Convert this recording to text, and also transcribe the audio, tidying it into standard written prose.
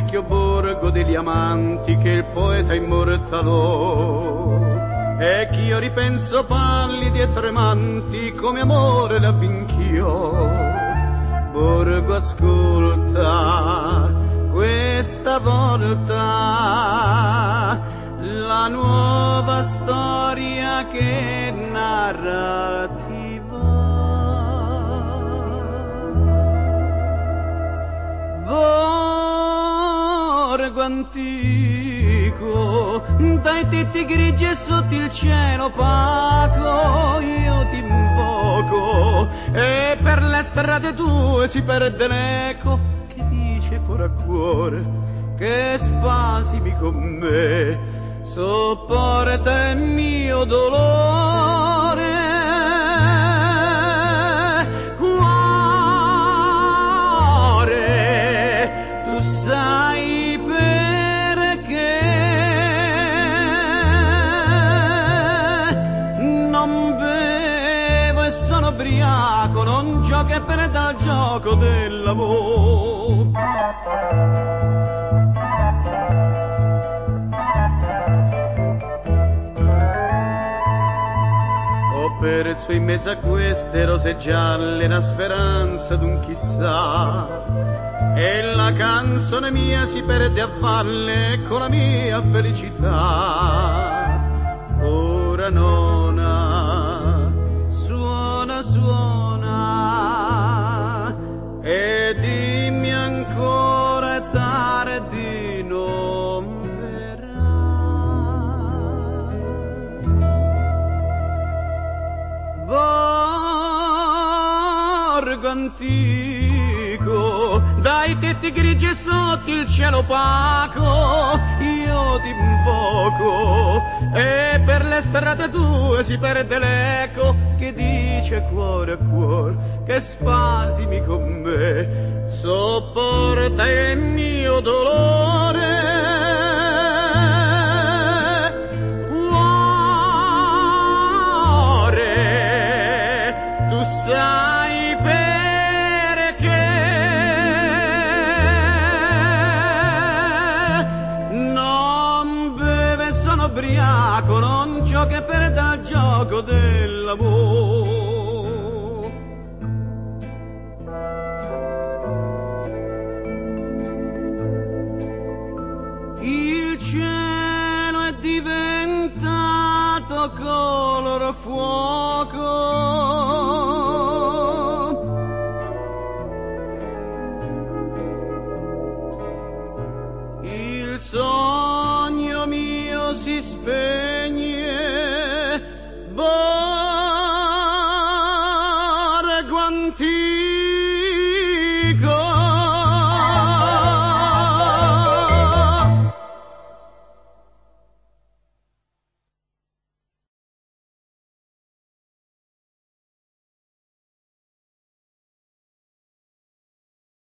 vecchio borgo degli amanti che il poeta immortalò. E ch'io ripenso pallidi e tremanti come amore l'avvinchiò. Borgo, ascolta, questa volta la nuova storia che narrati va. Borgo antico, dai tetti grigi e sotto il cielo opaco, io ti invoco e per le strade tue si perde l'eco che dice cuore a cuore che spasimi con me, sopporta il mio dolore. Cuore, tu sai perché non bevo e sono ubriaco, non gioco e perdo il gioco dell'amore. Ho perso in mezzo a queste rose gialle la speranza d'un chissà, e la canzone mia si perde a valle con la mia felicità. Ora nona, suona, suona, e dimmi ancora è tardi, non verrà. Borgo antico, dai tetti grigi e sotto il cielo opaco, io ti invoco e per le strade tue si perde l'eco che dice cuore a cuore che spasimi con me, sopporta il mio dolore. Tu sai perché non beve, sono ubriaco, non gioco e perdo il gioco dell'amore. Il cielo è diventato color fuoco, il sogno mio si spera.